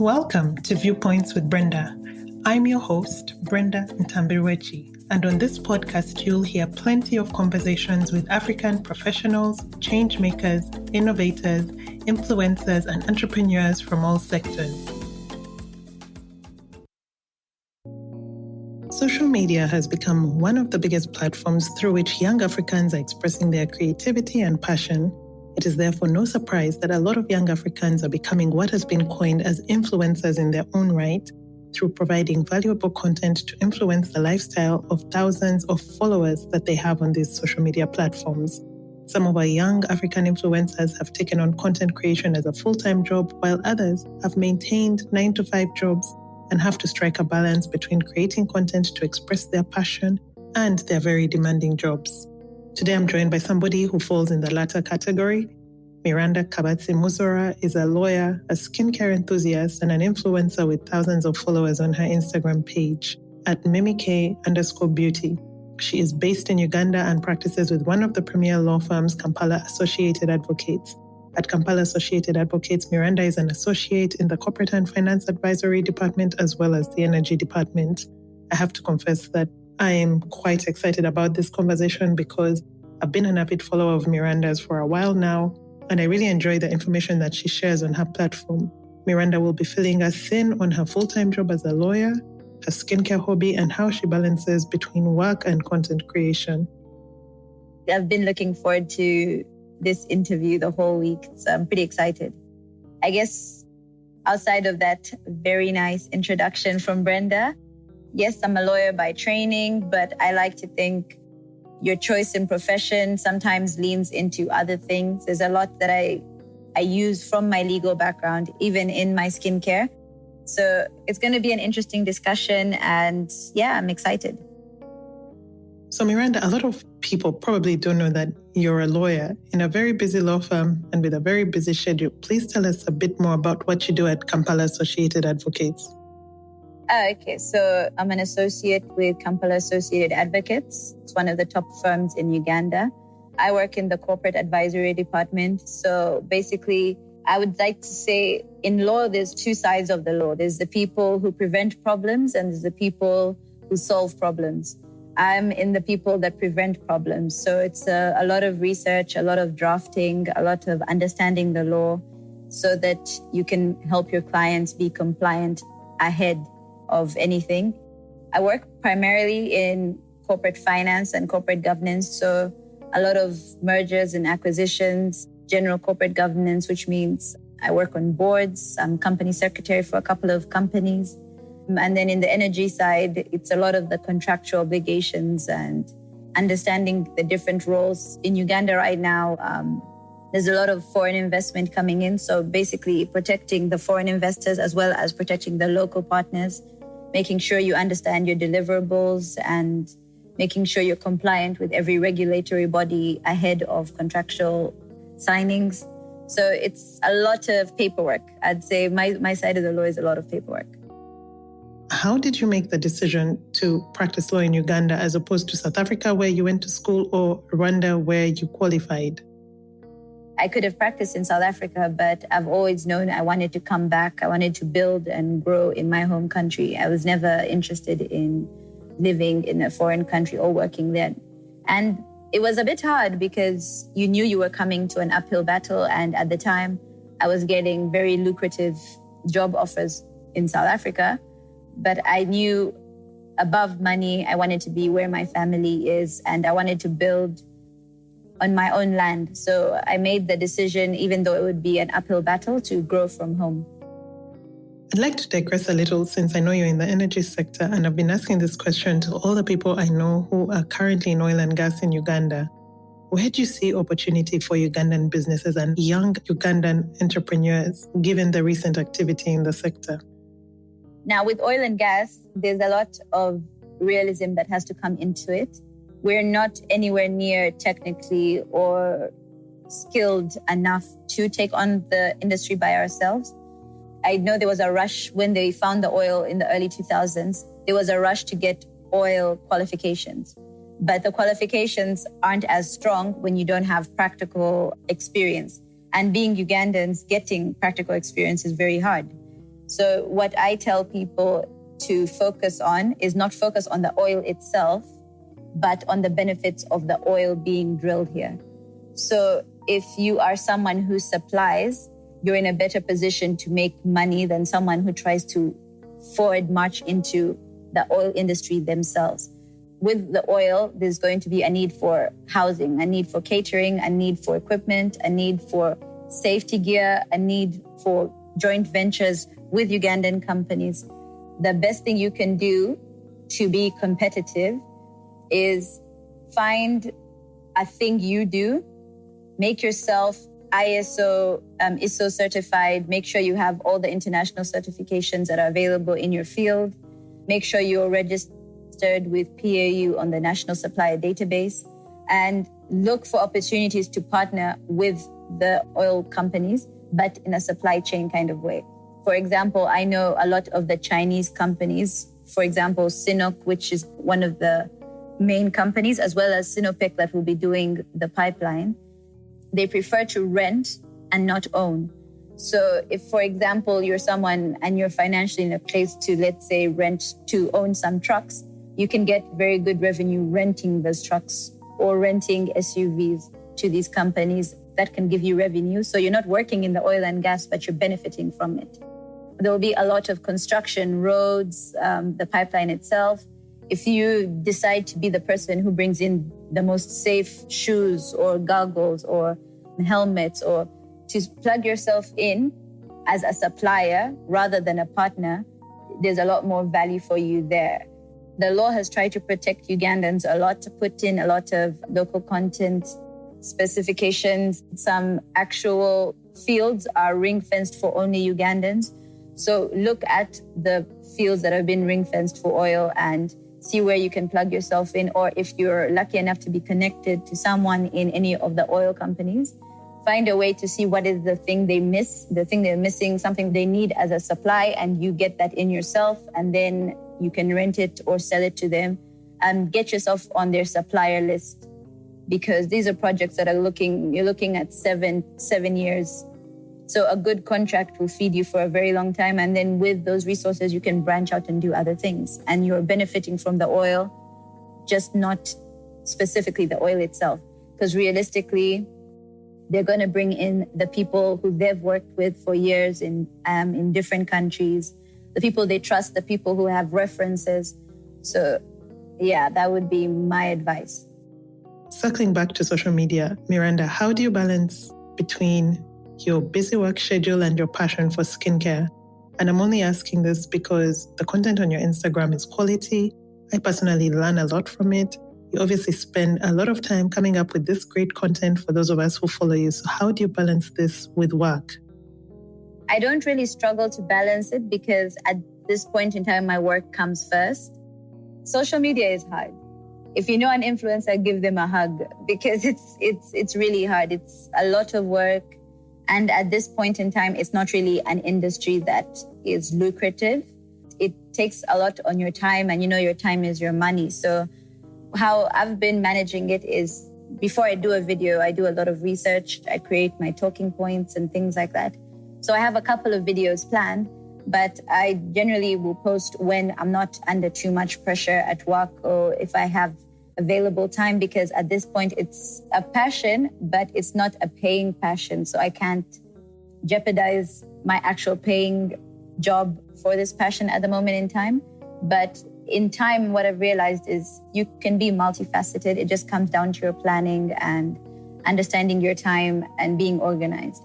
Welcome to Viewpoints with Brenda. I'm your host, Brenda Ntambirwechi, and on this podcast, you'll hear plenty of conversations with African professionals, change makers, innovators, influencers, and entrepreneurs from all sectors. Social media has become one of the biggest platforms through which young Africans are expressing their creativity and passion. It is therefore no surprise that a lot of young Africans are becoming what has been coined as influencers in their own right, through providing valuable content to influence the lifestyle of thousands of followers that they have on these social media platforms. Some of our young African influencers have taken on content creation as a full-time job, while others have maintained 9-to-5 jobs and have to strike a balance between creating content to express their passion and their very demanding jobs. Today, I'm joined by somebody who falls in the latter category. Miranda Kabatsi Muzora is a lawyer, a skincare enthusiast, and an influencer with thousands of followers on her Instagram page at mimik_beauty. She is based in Uganda and practices with one of the premier law firms, Kampala Associated Advocates. At Kampala Associated Advocates, Miranda is an associate in the Corporate and Finance Advisory Department as well as the Energy Department. I have to confess that I am quite excited about this conversation because I've been an avid follower of Miranda's for a while now, and I really enjoy the information that she shares on her platform. Miranda will be filling us in on her full-time job as a lawyer, her skincare hobby, and how she balances between work and content creation. I've been looking forward to this interview the whole week, so I'm pretty excited. I guess outside of that very nice introduction from Brenda, yes, I'm a lawyer by training, but I like to think your choice in profession sometimes leans into other things. There's a lot that I use from my legal background, even in my skincare. So it's going to be an interesting discussion, and yeah, I'm excited. So Miranda, a lot of people probably don't know that you're a lawyer in a very busy law firm and with a very busy schedule. Please tell us a bit more about what you do at Kampala Associated Advocates. Okay, so I'm an associate with Kampala Associated Advocates. It's one of the top firms in Uganda. I work in the Corporate Advisory Department. So basically, I would like to say in law, there's two sides of the law. There's the people who prevent problems and there's the people who solve problems. I'm in the people that prevent problems. So it's a lot of research, a lot of drafting, a lot of understanding the law so that you can help your clients be compliant ahead of anything. I work primarily in corporate finance and corporate governance. So a lot of mergers and acquisitions, general corporate governance, which means I work on boards. I'm company secretary for a couple of companies. And then in the energy side, it's a lot of the contractual obligations and understanding the different roles. In Uganda right now, there's a lot of foreign investment coming in. So basically protecting the foreign investors as well as protecting the local partners, making sure you understand your deliverables and making sure you're compliant with every regulatory body ahead of contractual signings. So it's a lot of paperwork. I'd say my side of the law is a lot of paperwork. How did you make the decision to practice law in Uganda as opposed to South Africa where you went to school or Rwanda where you qualified? I could have practiced in South Africa, but I've always known I wanted to come back. I wanted to build and grow in my home country. I was never interested in living in a foreign country or working there. And it was a bit hard because you knew you were coming to an uphill battle. And at the time, I was getting very lucrative job offers in South Africa. But I knew above money, I wanted to be where my family is and I wanted to build on my own land. So I made the decision, even though it would be an uphill battle, to grow from home. I'd like to digress a little since I know you're in the energy sector and I've been asking this question to all the people I know who are currently in oil and gas in Uganda. Where do you see opportunity for Ugandan businesses and young Ugandan entrepreneurs given the recent activity in the sector? Now with oil and gas, there's a lot of realism that has to come into it. We're not anywhere near technically or skilled enough to take on the industry by ourselves. I know there was a rush when they found the oil in the early 2000s. There was a rush to get oil qualifications. But the qualifications aren't as strong when you don't have practical experience. And being Ugandans, getting practical experience is very hard. So what I tell people to focus on is not focus on the oil itself, but on the benefits of the oil being drilled here. So if you are someone who supplies, you're in a better position to make money than someone who tries to forward march into the oil industry themselves. With the oil, there's going to be a need for housing, a need for catering, a need for equipment, a need for safety gear, a need for joint ventures with Ugandan companies. The best thing you can do to be competitive is find a thing you do, make yourself ISO certified, make sure you have all the international certifications that are available in your field, make sure you're registered with PAU on the National Supplier Database, and look for opportunities to partner with the oil companies, but in a supply chain kind of way. For example, I know a lot of the Chinese companies, for example, Sinopec, which is one of the main companies, as well as Sinopec that will be doing the pipeline. They prefer to rent and not own. So if, for example, you're someone and you're financially in a place to, let's say, rent to own some trucks, you can get very good revenue renting those trucks or renting SUVs to these companies that can give you revenue. So you're not working in the oil and gas, but you're benefiting from it. There will be a lot of construction, roads, the pipeline itself. If you decide to be the person who brings in the most safe shoes or goggles or helmets, or to plug yourself in as a supplier rather than a partner, there's a lot more value for you there. The law has tried to protect Ugandans a lot, to put in a lot of local content specifications. Some actual fields are ring-fenced for only Ugandans. So look at the fields that have been ring-fenced for oil and see where you can plug yourself in. Or if you're lucky enough to be connected to someone in any of the oil companies, find a way to see what is the thing they miss, the thing they're missing, something they need as a supply, and you get that in yourself, and then you can rent it or sell it to them and get yourself on their supplier list, because these are projects that you're looking at seven years. So a good contract will feed you for a very long time. And then with those resources, you can branch out and do other things. And you're benefiting from the oil, just not specifically the oil itself. Because realistically, they're going to bring in the people who they've worked with for years in different countries, the people they trust, the people who have references. So yeah, that would be my advice. Circling back to social media, Miranda, how do you balance between your busy work schedule and your passion for skincare? And I'm only asking this because the content on your Instagram is quality. I personally learn a lot from it. You obviously spend a lot of time coming up with this great content for those of us who follow you. So how do you balance this with work? I don't really struggle to balance it because at this point in time, my work comes first. Social media is hard. If you know an influencer, give them a hug, because it's really hard. It's a lot of work. And at this point in time, it's not really an industry that is lucrative. It takes a lot on your time, and your time is your money. So how I've been managing it is, before I do a video, I do a lot of research. I create my talking points and things like that. So I have a couple of videos planned, but I generally will post when I'm not under too much pressure at work, or if I have available time, because at this point it's a passion, but it's not a paying passion. So I can't jeopardize my actual paying job for this passion at the moment in time. But in time, what I've realized is you can be multifaceted. It just comes down to your planning and understanding your time and being organized.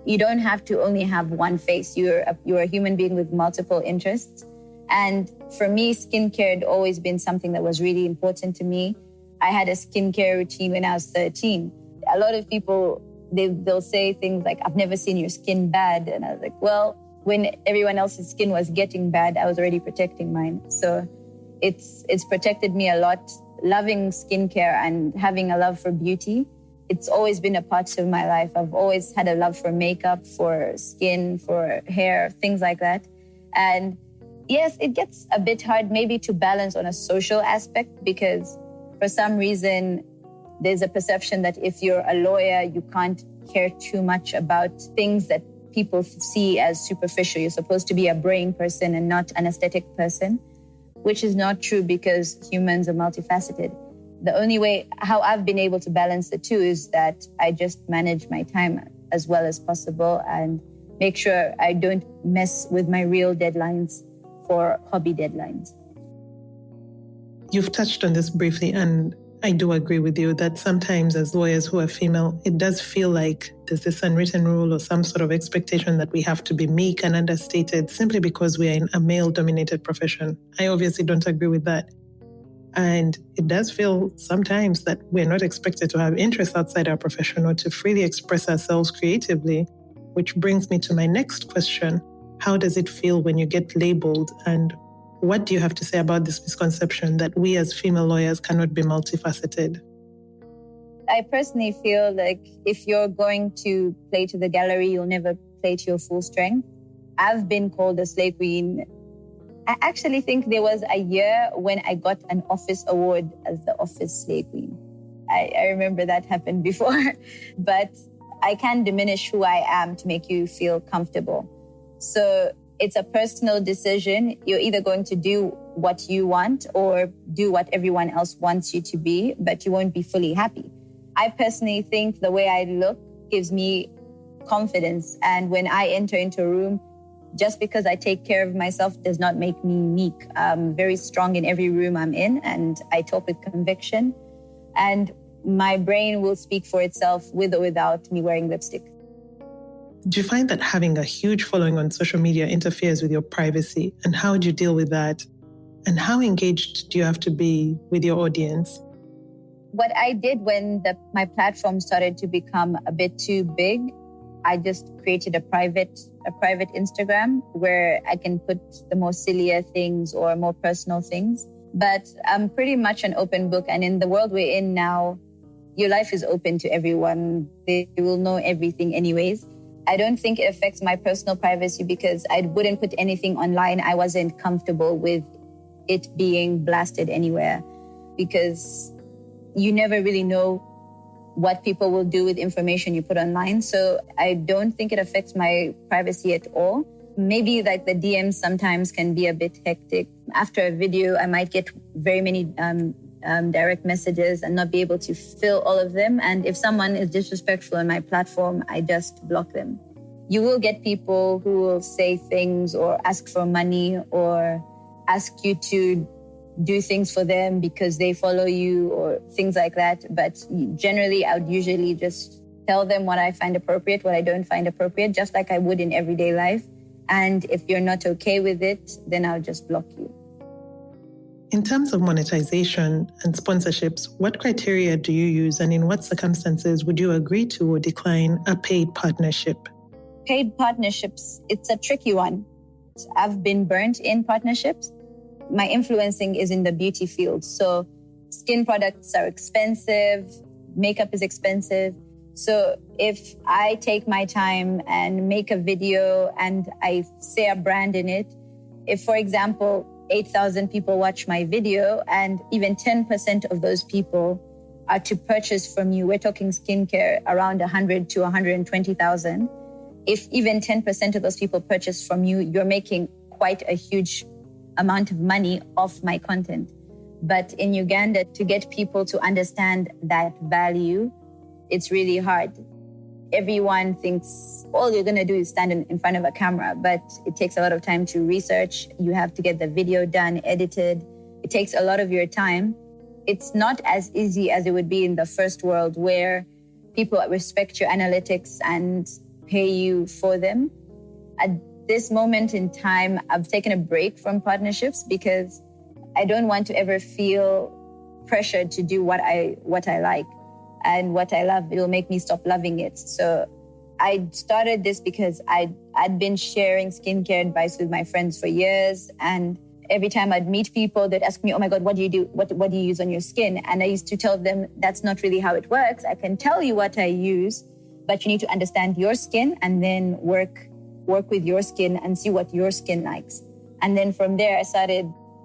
You don't have to only have one face. You're a human being with multiple interests. And for me, skincare had always been something that was really important to me. I had a skincare routine when I was 13. A lot of people, they'll say things like, I've never seen your skin bad. And I was like, well, when everyone else's skin was getting bad, I was already protecting mine. So it's protected me a lot. Loving skincare and having a love for beauty, it's always been a part of my life. I've always had a love for makeup, for skin, for hair, things like that. And yes, it gets a bit hard maybe to balance on a social aspect, because for some reason, there's a perception that if you're a lawyer, you can't care too much about things that people see as superficial. You're supposed to be a brain person and not an aesthetic person, which is not true because humans are multifaceted. The only way how I've been able to balance the two is that I just manage my time as well as possible and make sure I don't mess with my real deadlines for hobby deadlines. You've touched on this briefly, and I do agree with you that sometimes as lawyers who are female, it does feel like there's this unwritten rule or some sort of expectation that we have to be meek and understated simply because we are in a male-dominated profession. I obviously don't agree with that. And it does feel sometimes that we're not expected to have interests outside our profession or to freely express ourselves creatively, which brings me to my next question. How does it feel when you get labeled, and what do you have to say about this misconception that we as female lawyers cannot be multifaceted? I personally feel like if you're going to play to the gallery, you'll never play to your full strength. I've been called a slay queen. I actually think there was a year when I got an office award as the office slay queen. I remember that happened before, but I can't diminish who I am to make you feel comfortable. So it's a personal decision. You're either going to do what you want or do what everyone else wants you to be, but you won't be fully happy. I personally think the way I look gives me confidence. And when I enter into a room, just because I take care of myself does not make me meek. I'm very strong in every room I'm in, and I talk with conviction. And my brain will speak for itself with or without me wearing lipstick. Do you find that having a huge following on social media interferes with your privacy? And how do you deal with that? And how engaged do you have to be with your audience? What I did when my platform started to become a bit too big, I just created a private Instagram where I can put the more sillier things or more personal things. But I'm pretty much an open book. And in the world we're in now, your life is open to everyone. They will know everything anyways. I don't think it affects my personal privacy because I wouldn't put anything online I wasn't comfortable with it being blasted anywhere, because you never really know what people will do with information you put online. So I don't think it affects my privacy at all. Maybe like the DMs sometimes can be a bit hectic. After a video, I might get very many direct messages and not be able to fill all of them. And if someone is disrespectful on my platform, I just block them. You will get people who will say things or ask for money or ask you to do things for them because they follow you or things like that. But generally, I would usually just tell them what I find appropriate, what I don't find appropriate, just like I would in everyday life. And if you're not okay with it, then I'll just block you. In terms of monetization and sponsorships, what criteria do you use, and in what circumstances would you agree to or decline a paid partnership? Paid partnerships, it's a tricky one. I've been burnt in partnerships. My influencing is in the beauty field. So skin products are expensive, makeup is expensive. So if I take my time and make a video and I say a brand in it, if, for example, 8,000 people watch my video and even 10% of those people are to purchase from you, we're talking skincare around 100 to 120,000. If even 10% of those people purchase from you, you're making quite a huge amount of money off my content. But in Uganda, to get people to understand that value, it's really hard. Everyone thinks all you're going to do is stand in front of a camera, but it takes a lot of time to research. You have to get the video done, edited. It takes a lot of your time. It's not as easy as it would be in the first world where people respect your analytics and pay you for them. At this moment in time, I've taken a break from partnerships because I don't want to ever feel pressured to do what I like. And what I love, it will make me stop loving it. So I started this because I'd been sharing skincare advice with my friends for years. And every time I'd meet people, they'd ask me, oh my God, what do you do? What do you use on your skin? And I used to tell them, that's not really how it works. I can tell you what I use, but you need to understand your skin and then work with your skin and see what your skin likes. And then from there,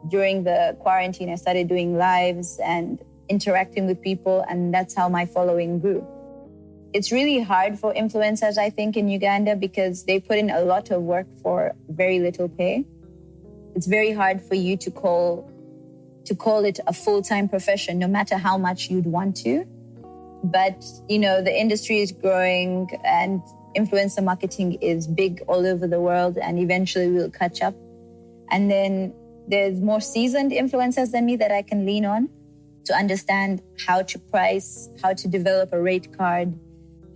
during the quarantine, I started doing lives and interacting with people, and that's how my following grew. It's really hard for influencers, I think, in Uganda because they put in a lot of work for very little pay. It's very hard for you to call it a full-time profession, no matter how much you'd want to. But, the industry is growing and influencer marketing is big all over the world, and eventually we'll catch up. And then there's more seasoned influencers than me that I can lean on to understand how to price, how to develop a rate card,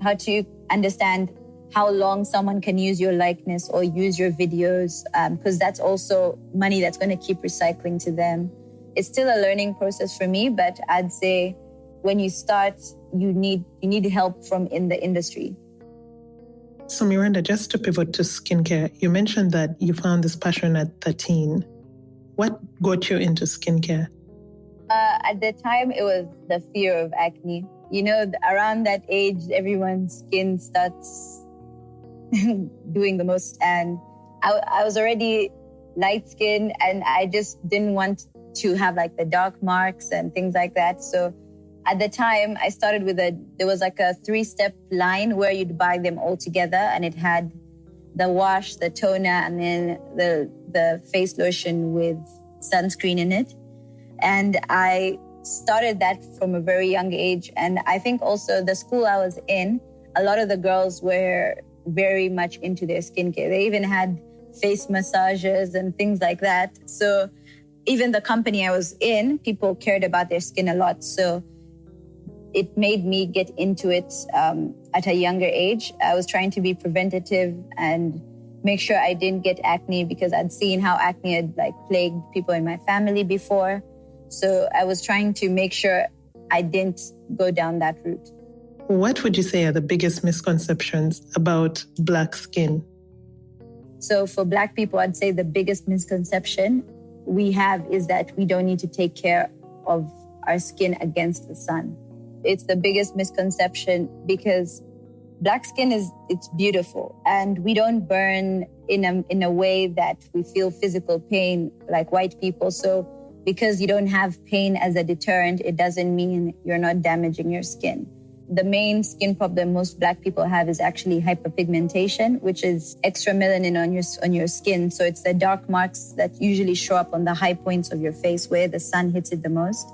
how to understand how long someone can use your likeness or use your videos, because that's also money that's going to keep recycling to them. It's still a learning process for me, but I'd say when you start, you need help from in the industry. So Miranda, just to pivot to skincare, you mentioned that you found this passion at 13. What got you into skincare? At the time, it was the fear of acne. Around that age, everyone's skin starts doing the most. And I was already light skinned and I just didn't want to have like the dark marks and things like that. So at the time, I started with there was like a 3-step line where you'd buy them all together, and it had the wash, the toner, and then the face lotion with sunscreen in it. And I started that from a very young age. And I think also the school I was in, a lot of the girls were very much into their skincare. They even had face massages and things like that. So even the company I was in, people cared about their skin a lot. So it made me get into it at a younger age. I was trying to be preventative and make sure I didn't get acne because I'd seen how acne had plagued people in my family before. So I was trying to make sure I didn't go down that route. What would you say are the biggest misconceptions about Black skin? So for Black people, I'd say the biggest misconception we have is that we don't need to take care of our skin against the sun. It's the biggest misconception because Black skin it's beautiful and we don't burn in a way that we feel physical pain like white people. So because you don't have pain as a deterrent, it doesn't mean you're not damaging your skin. The main skin problem most Black people have is actually hyperpigmentation, which is extra melanin on your skin. So it's the dark marks that usually show up on the high points of your face where the sun hits it the most.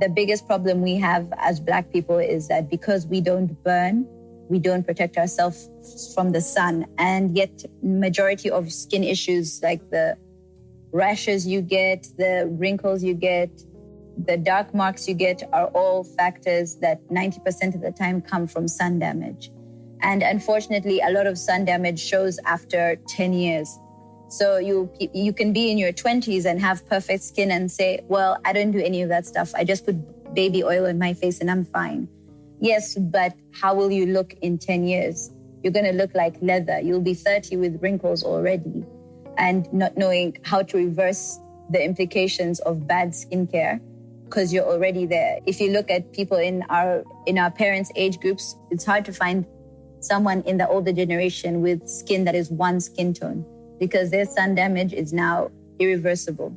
The biggest problem we have as Black people is that because we don't burn, we don't protect ourselves from the sun. And yet majority of skin issues like the rashes you get, the wrinkles you get, the dark marks you get are all factors that 90% of the time come from sun damage. And unfortunately, a lot of sun damage shows after 10 years. So you can be in your 20s and have perfect skin and say, well, I don't do any of that stuff. I just put baby oil on my face and I'm fine. Yes, but how will you look in 10 years? You're going to look like leather. You'll be 30 with wrinkles already and not knowing how to reverse the implications of bad skincare because you're already there. If you look at people in our parents' age groups, it's hard to find someone in the older generation with skin that is one skin tone because their sun damage is now irreversible.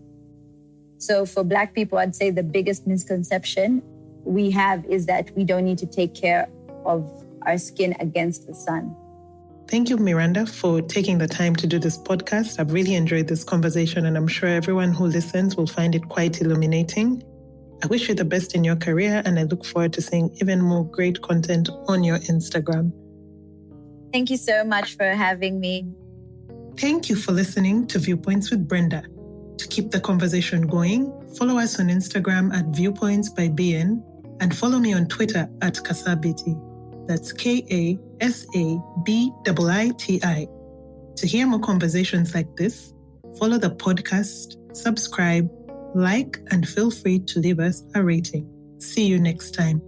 So for Black people, I'd say the biggest misconception we have is that we don't need to take care of our skin against the sun. Thank you, Miranda, for taking the time to do this podcast. I've really enjoyed this conversation and I'm sure everyone who listens will find it quite illuminating. I wish you the best in your career and I look forward to seeing even more great content on your Instagram. Thank you so much for having me. Thank you for listening to Viewpoints with Brenda. To keep the conversation going, follow us on Instagram at Viewpoints by BN and follow me on Twitter at Kabatsi. That's KASABIITI. To hear more conversations like this, follow the podcast, subscribe, like, and feel free to leave us a rating. See you next time.